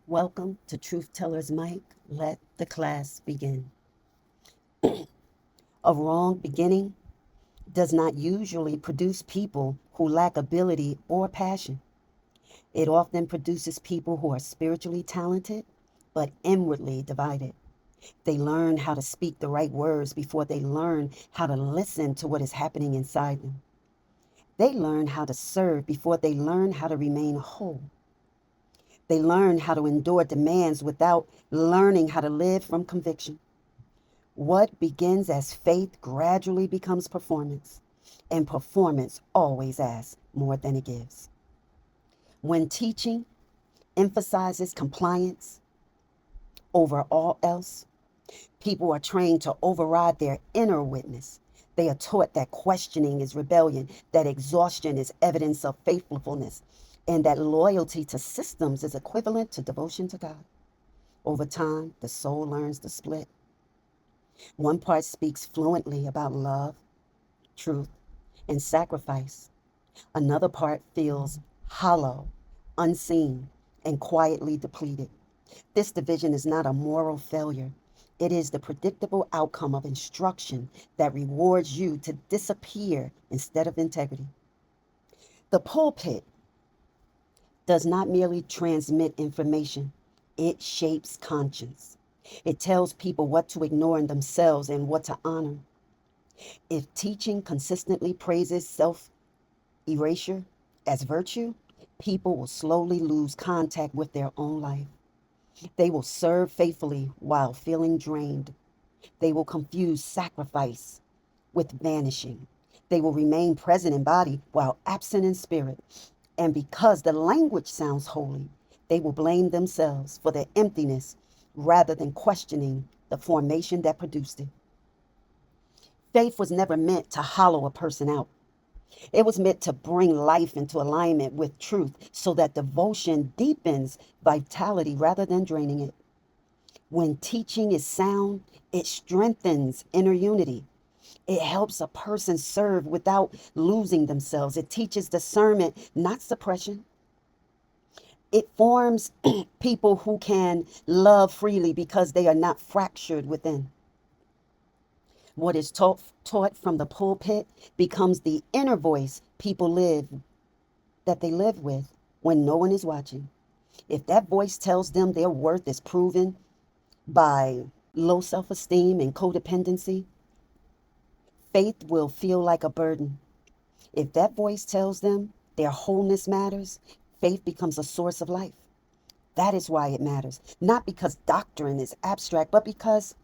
Welcome to Truth Teller's Mic. Let the class begin. A wrong beginning does not usually produce people who lack ability or passion. It often produces people who are spiritually talented but inwardly divided. They learn how to speak the right words before they learn how to listen to what is happening inside them. They learn how to serve before they learn how to remain whole. They learn how to endure demands without learning how to live from conviction. What begins as faith gradually becomes performance, and performance always asks more than it gives. When teaching emphasizes compliance over all else, people are trained to override their inner witness. They are taught that questioning is rebellion, that exhaustion is evidence of faithfulness, and that loyalty to systems is equivalent to devotion to God. Over time, the soul learns to split. One part speaks fluently about love, truth, and sacrifice. Another part feels hollow, unseen, and quietly depleted. This division is not a moral failure. It is the predictable outcome of instruction that rewards you to disappear instead of integrity. The pulpit does not merely transmit information, it shapes conscience. It tells people what to ignore in themselves and what to honor. If teaching consistently praises self erasure as virtue, people will slowly lose contact with their own life. They will serve faithfully while feeling drained. They will confuse sacrifice with vanishing. They will remain present in body while absent in spirit. And because the language sounds holy, they will blame themselves for their emptiness rather than questioning the formation that produced it. Faith was never meant to hollow a person out. It was meant to bring life into alignment with truth so that devotion deepens vitality rather than draining it. When teaching is sound, it strengthens inner unity. It helps a person serve without losing themselves. It teaches discernment, not suppression. It forms people who can love freely because they are not fractured within. What is taught from the pulpit becomes the inner voice people live with when no one is watching. If that voice tells them their worth is proven by low self-esteem and codependency, faith will feel like a burden. If that voice tells them their wholeness matters, faith becomes a source of life. That is why it matters. Not because doctrine is abstract, but because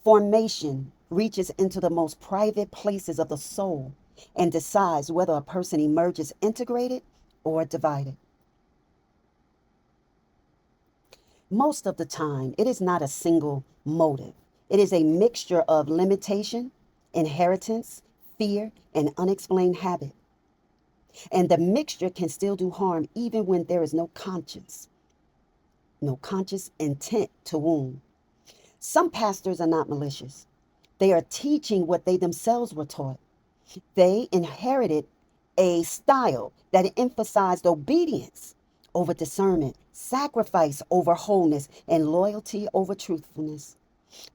formation reaches into the most private places of the soul and decides whether a person emerges integrated or divided. Most of the time, it is not a single motive. It is a mixture of limitation, inheritance, fear, and unexplained habit. And the mixture can still do harm even when there is no conscience intent to wound. Some pastors are not malicious. They are teaching what they themselves were taught. They inherited a style that emphasized obedience over discernment, sacrifice over wholeness, and loyalty over truthfulness.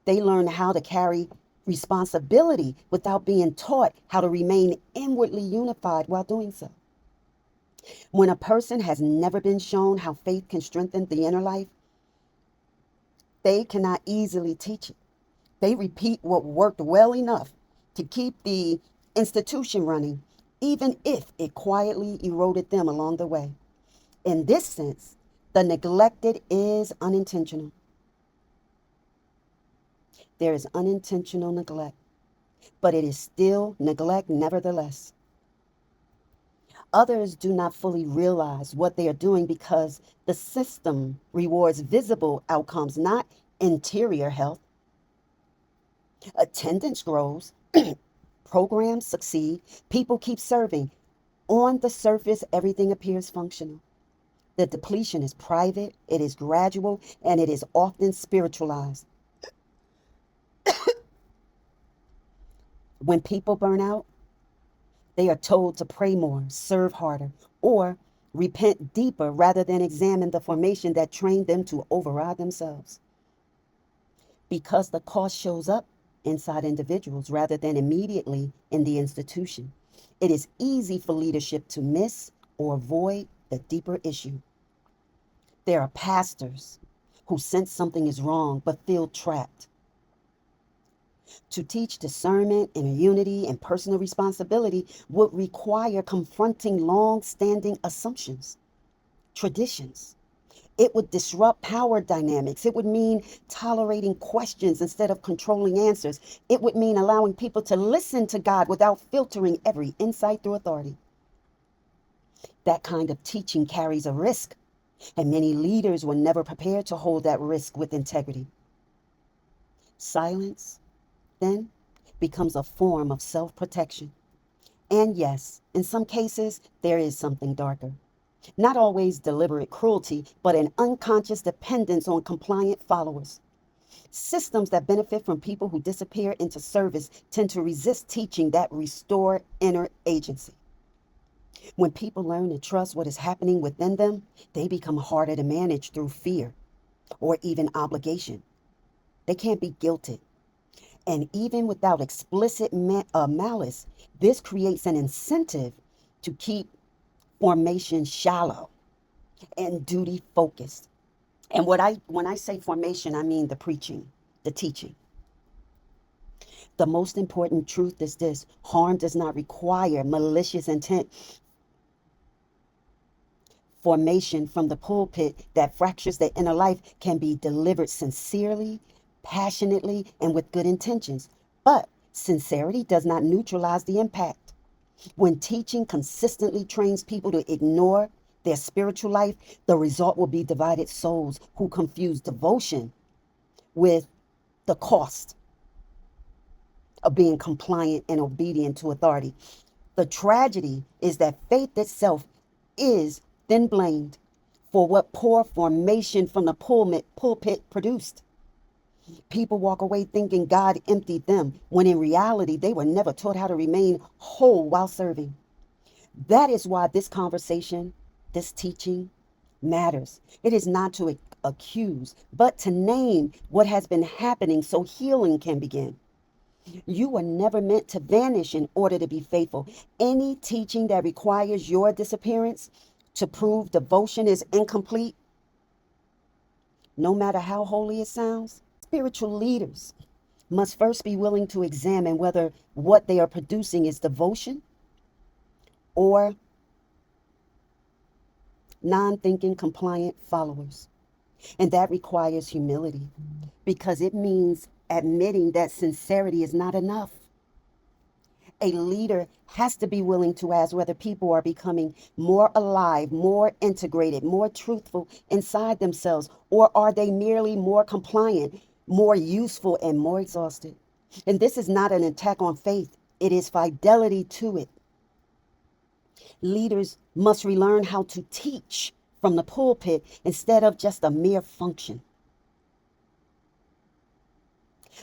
They learned how to carry responsibility without being taught how to remain inwardly unified while doing so. When a person has never been shown how faith can strengthen the inner life, they cannot easily teach it. They repeat what worked well enough to keep the institution running, even if it quietly eroded them along the way. In this sense, the neglected is unintentional. There is unintentional neglect, but it is still neglect nevertheless. Others do not fully realize what they are doing because the system rewards visible outcomes, not interior health. Attendance grows, programs succeed, people keep serving. On the surface, everything appears functional. The depletion is private, it is gradual, and it is often spiritualized. When people burn out, they are told to pray more, serve harder, or repent deeper rather than examine the formation that trained them to override themselves. Because the cost shows up inside individuals rather than immediately in the institution, it is easy for leadership to miss or avoid the deeper issue. There are pastors who sense something is wrong but feel trapped. To teach discernment, inner unity, and personal responsibility would require confronting long standing assumptions, traditions. It would disrupt power dynamics. It would mean tolerating questions instead of controlling answers. It would mean allowing people to listen to God without filtering every insight through authority. That kind of teaching carries a risk, and many leaders were never prepared to hold that risk with integrity. Silence, then, becomes a form of self protection. And yes, in some cases, there is something darker. Not always deliberate cruelty, but an unconscious dependence on compliant followers. Systems that benefit from people who disappear into service tend to resist teaching that restore inner agency. When people learn to trust what is happening within them, they become harder to manage through fear or even obligation. They can't be guilted. And even without explicit malice, this creates an incentive to keep formation shallow and duty focused. And when I say formation, I mean the preaching, the teaching. The most important truth is this: harm does not require malicious intent. Formation from the pulpit that fractures the inner life can be delivered sincerely, passionately, and with good intentions. But sincerity does not neutralize the impact. When teaching consistently trains people to ignore their spiritual life, the result will be divided souls who confuse devotion with the cost of being compliant and obedient to authority. The tragedy is that faith itself is then blamed for what poor formation from the pulpit produced. People walk away thinking God emptied them, when in reality, they were never taught how to remain whole while serving. That is why this conversation, this teaching matters. It is not to accuse, but to name what has been happening so healing can begin. You were never meant to vanish in order to be faithful. Any teaching that requires your disappearance to prove devotion is incomplete, no matter how holy it sounds. Spiritual leaders must first be willing to examine whether what they are producing is devotion or non-thinking, compliant followers. And that requires humility, because it means admitting that sincerity is not enough. A leader has to be willing to ask whether people are becoming more alive, more integrated, more truthful inside themselves, or are they merely more compliant, more useful, and more exhausted. And this is not an attack on faith, it is fidelity to it. Leaders must relearn how to teach from the pulpit instead of just a mere function.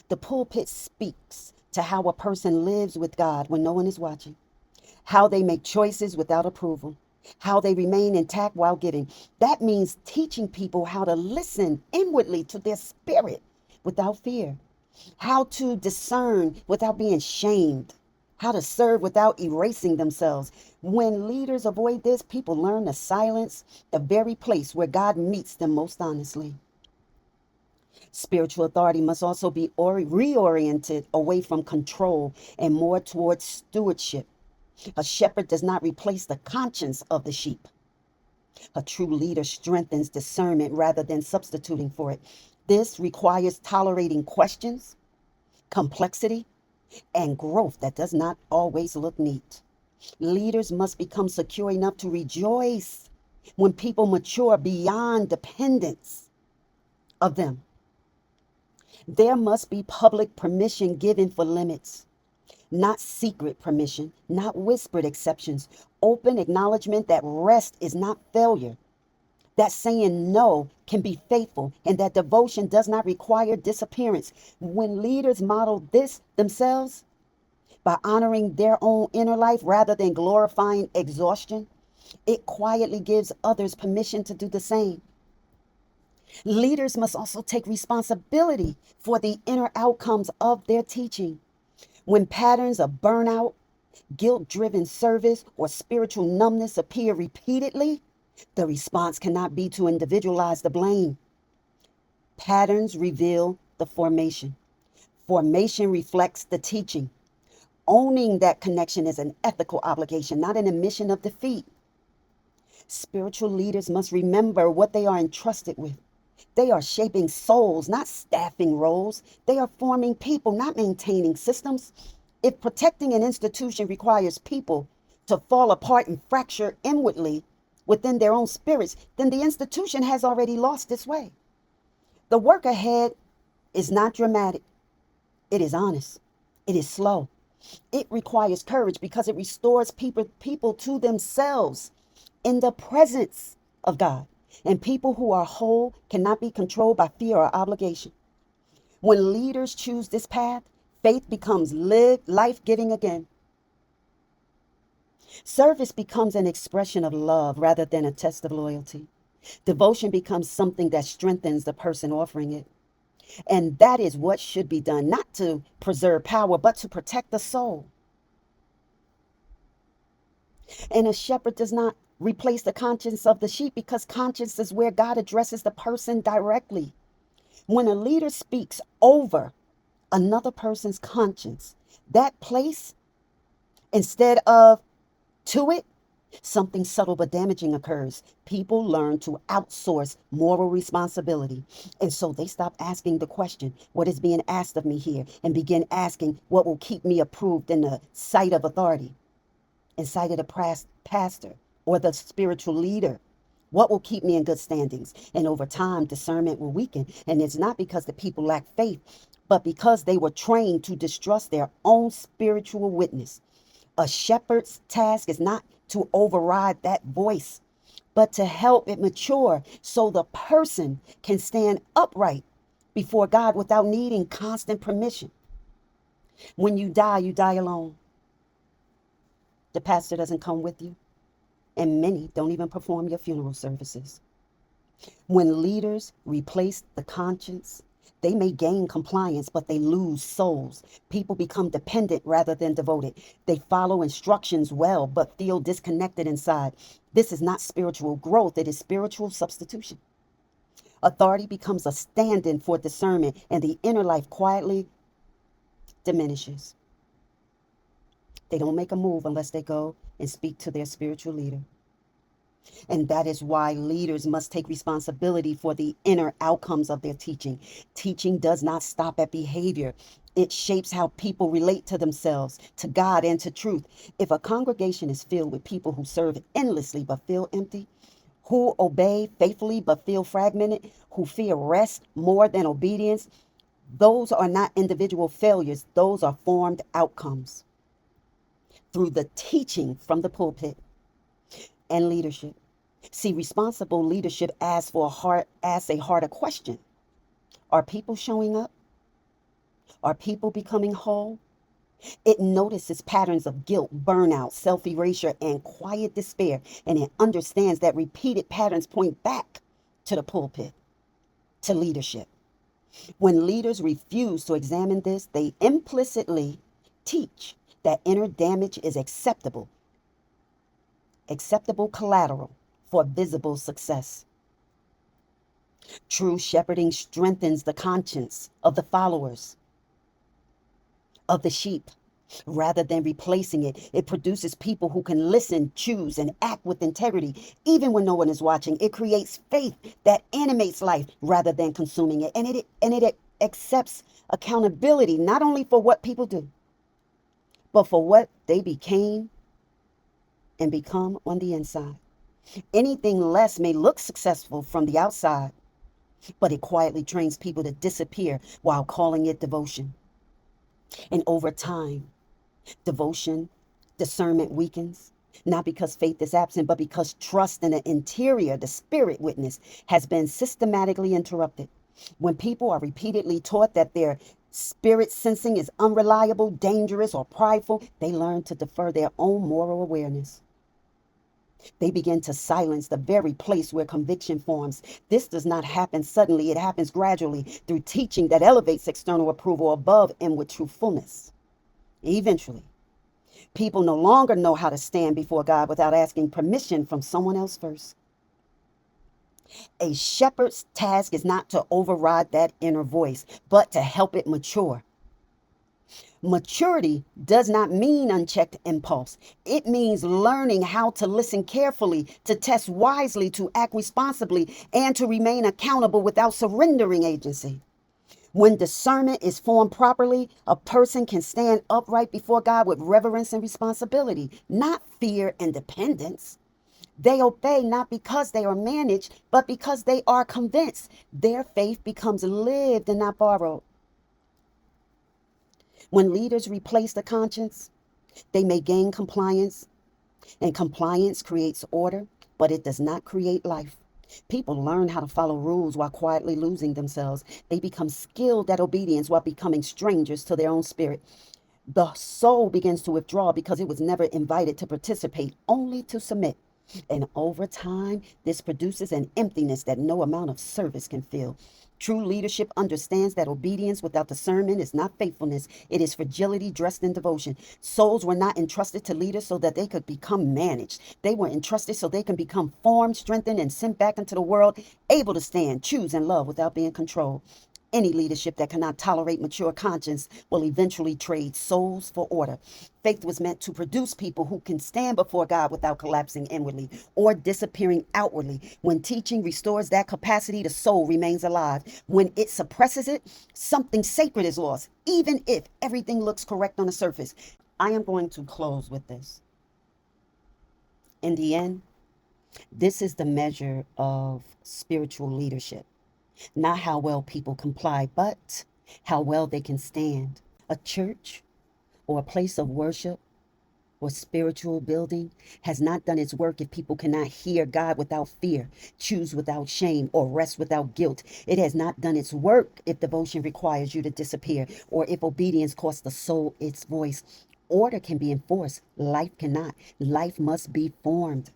The pulpit speaks to how a person lives with God when no one is watching, how they make choices without approval, how they remain intact while giving. That means teaching people how to listen inwardly to their spirit without fear, how to discern without being shamed, how to serve without erasing themselves. When leaders avoid this, people learn to silence the very place where God meets them most honestly. Spiritual authority must also be reoriented away from control and more towards stewardship. A shepherd does not replace the conscience of the sheep. A true leader strengthens discernment rather than substituting for it. This requires tolerating questions, complexity, and growth that does not always look neat. Leaders must become secure enough to rejoice when people mature beyond dependence of them. There must be public permission given for limits, not secret permission, not whispered exceptions, open acknowledgement that rest is not failure, that saying no can be faithful, and that devotion does not require disappearance. When leaders model this themselves by honoring their own inner life rather than glorifying exhaustion, It quietly gives others permission to do the same. Leaders must also take responsibility for the inner outcomes of their teaching. When patterns of burnout, guilt driven service, or spiritual numbness appear repeatedly, the response cannot be to individualize the blame. Patterns reveal the formation. Formation reflects the teaching. Owning that connection is an ethical obligation, not an admission of defeat. Spiritual leaders must remember what they are entrusted with. They are shaping souls, not staffing roles. They are forming people, not maintaining systems. If protecting an institution requires people to fall apart and fracture inwardly within their own spirits, then the institution has already lost its way. The work ahead is not dramatic, it is honest, it is slow. It requires courage because it restores people to themselves in the presence of God. And people who are whole cannot be controlled by fear or obligation. When leaders choose this path, faith becomes life-giving again. Service becomes an expression of love rather than a test of loyalty. Devotion becomes something that strengthens the person offering it. And that is what should be done, not to preserve power, but to protect the soul. And a shepherd does not replace the conscience of the sheep because conscience is where God addresses the person directly. When a leader speaks over another person's conscience, that place, instead of to it, something subtle but damaging occurs. People learn to outsource moral responsibility. And so they stop asking the question, what is being asked of me here? And begin asking, what will keep me approved in the sight of authority, in sight of the pastor or the spiritual leader? What will keep me in good standings? And over time, discernment will weaken. And it's not because the people lack faith, but because they were trained to distrust their own spiritual witness. A shepherd's task is not to override that voice, but to help it mature so the person can stand upright before God without needing constant permission. When you die alone. The pastor doesn't come with you, and many don't even perform your funeral services. When leaders replace the conscience, they may gain compliance, but they lose souls. People become dependent rather than devoted. They follow instructions well, but feel disconnected inside. This is not spiritual growth, it is spiritual substitution. Authority becomes a stand-in for discernment, and the inner life quietly diminishes. They don't make a move unless they go and speak to their spiritual leader. And that is why leaders must take responsibility for the inner outcomes of their teaching. Teaching does not stop at behavior. It shapes how people relate to themselves, to God, and to truth. If a congregation is filled with people who serve endlessly but feel empty, who obey faithfully but feel fragmented, who fear rest more than obedience, those are not individual failures. Those are formed outcomes through the teaching from the pulpit and leadership. See, responsible leadership asks a harder question. Are people showing up? Are people becoming whole? It notices patterns of guilt, burnout, self-erasure, and quiet despair, and it understands that repeated patterns point back to the pulpit, to leadership. When leaders refuse to examine this, they implicitly teach that inner damage is acceptable collateral for visible success. True shepherding strengthens the conscience of the followers, of the sheep. Rather than replacing it, it produces people who can listen, choose, and act with integrity, even when no one is watching. It creates faith that animates life rather than consuming it. And it accepts accountability, not only for what people do, but for what they became and become on the inside. Anything less may look successful from the outside, but it quietly trains people to disappear while calling it devotion. And over time, discernment weakens, not because faith is absent, but because trust in the interior, the spirit witness, has been systematically interrupted. When people are repeatedly taught that their spirit sensing is unreliable, dangerous, or prideful, they learn to defer their own moral awareness. They begin to silence the very place where conviction forms. This does not happen suddenly. It happens gradually through teaching that elevates external approval above inward truthfulness. Eventually, people no longer know how to stand before God without asking permission from someone else first. A shepherd's task is not to override that inner voice, but to help it mature. Maturity does not mean unchecked impulse. It means learning how to listen carefully, to test wisely, to act responsibly, and to remain accountable without surrendering agency. When discernment is formed properly, a person can stand upright before God with reverence and responsibility, not fear and dependence. They obey not because they are managed, but because they are convinced. Their faith becomes lived and not borrowed. When leaders replace the conscience, they may gain compliance, and compliance creates order, but it does not create life. People learn how to follow rules while quietly losing themselves. They become skilled at obedience while becoming strangers to their own spirit. The soul begins to withdraw because it was never invited to participate, only to submit. And over time, this produces an emptiness that no amount of service can fill. True leadership understands that obedience without discernment is not faithfulness, it is fragility dressed in devotion. Souls were not entrusted to leaders so that they could become managed. They were entrusted so they can become formed, strengthened, and sent back into the world, able to stand, choose, and love without being controlled. Any leadership that cannot tolerate mature conscience will eventually trade souls for order. Faith was meant to produce people who can stand before God without collapsing inwardly or disappearing outwardly. When teaching restores that capacity, the soul remains alive. When it suppresses it, something sacred is lost, even if everything looks correct on the surface. I am going to close with this. In the end, this is the measure of spiritual leadership. Not how well people comply, but how well they can stand. A church or a place of worship or spiritual building has not done its work if people cannot hear God without fear, choose without shame, or rest without guilt. It has not done its work if devotion requires you to disappear, or if obedience costs the soul its voice. Order can be enforced, life cannot. Life must be formed.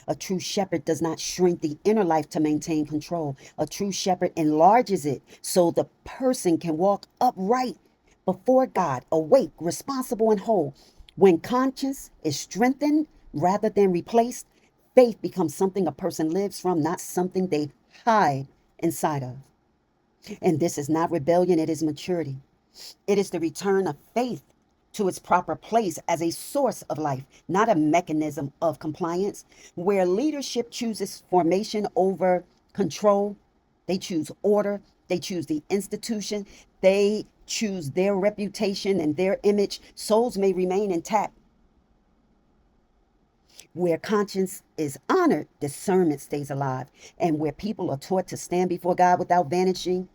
A true shepherd does not shrink the inner life to maintain control. A true shepherd enlarges it so the person can walk upright before God, awake, responsible, and whole. When conscience is strengthened rather than replaced, faith becomes something a person lives from, not something they hide inside of. And this is not rebellion, it is maturity. It is the return of faith to its proper place as a source of life, not a mechanism of compliance. Where leadership chooses formation over control, they choose order, they choose the institution, they choose their reputation and their image. Souls may remain intact. Where conscience is honored, discernment stays alive. And where people are taught to stand before God without vanishing,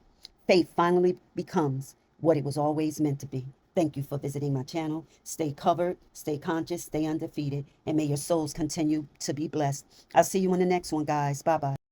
faith finally becomes what it was always meant to be. Thank you for visiting my channel. Stay covered, stay conscious, stay undefeated, and may your souls continue to be blessed. I'll see you in the next one, guys. Bye-bye.